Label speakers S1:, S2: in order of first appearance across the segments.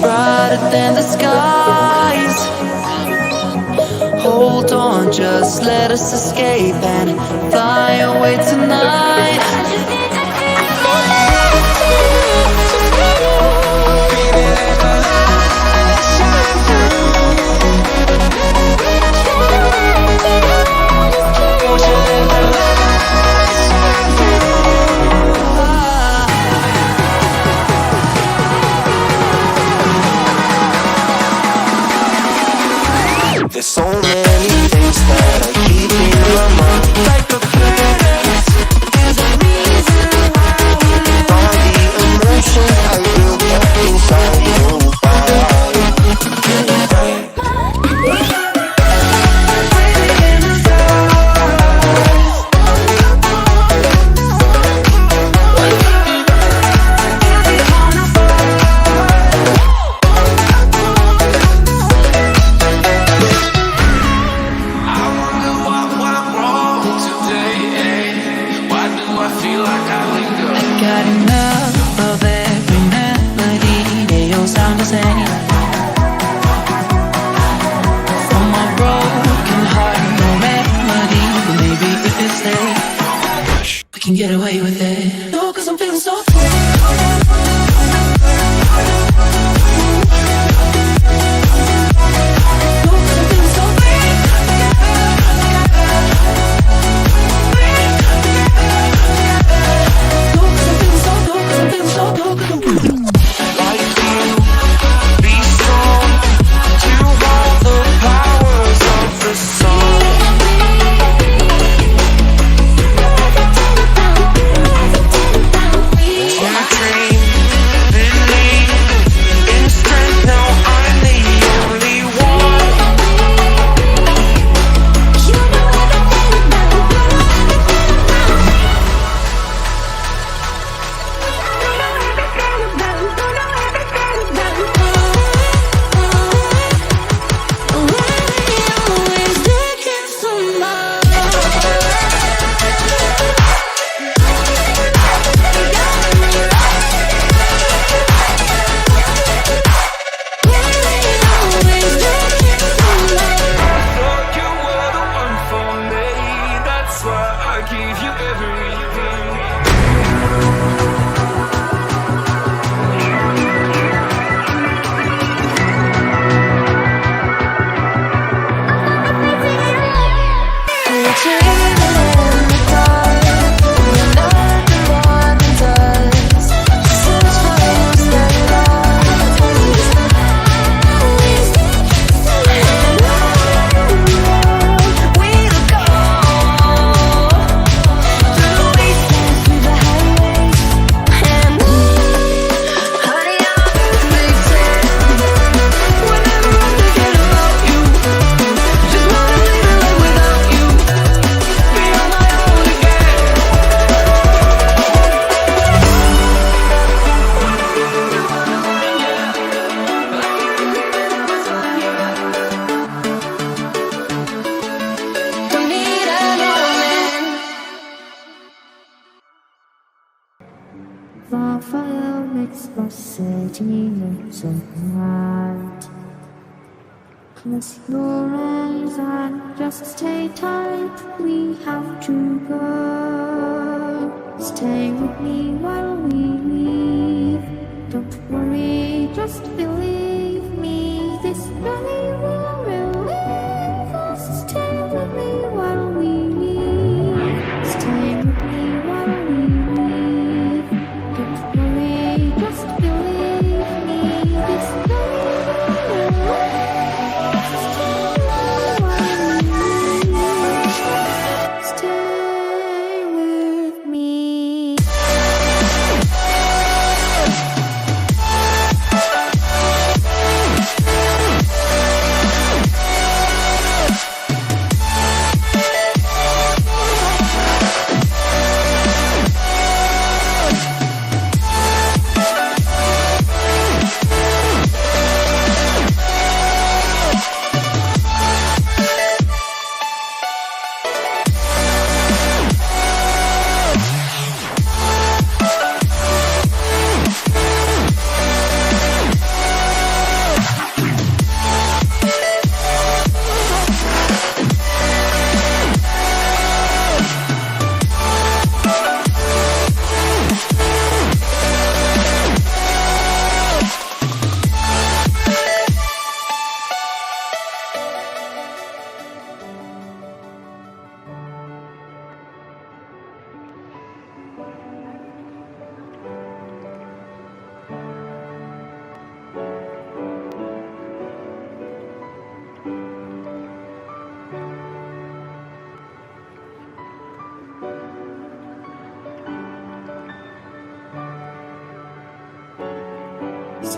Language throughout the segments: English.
S1: brighter than the skies. Hold on, just let us escape and fly away tonight.
S2: There's so many things that I keep in my mind, like a parent. There's a reason why we live. All the emotions I built up inside you.
S1: Can get away with it. No, 'cause I'm feeling so
S3: The fire makes the city look so bright. Close your eyes and just stay tight. We have to go. Stay with me while we leave. Don't worry, just believe me. This journey will relieve us. Stay with me while we leave. Stay with me while we leave. Don't worry, just believe me. This journey will relieve us. Stay while we leave. Stay with me.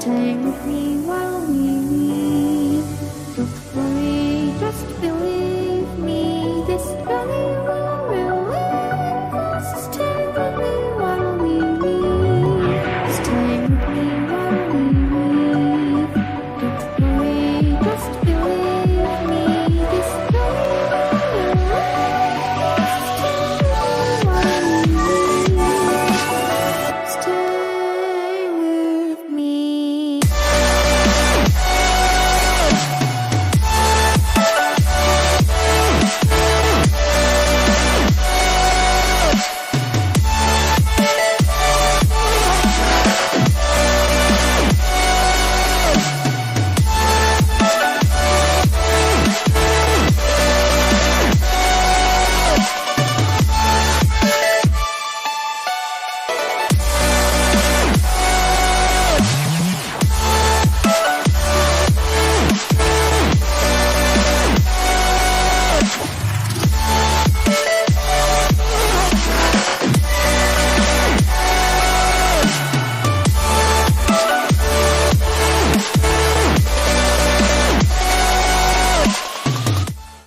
S3: stay with me while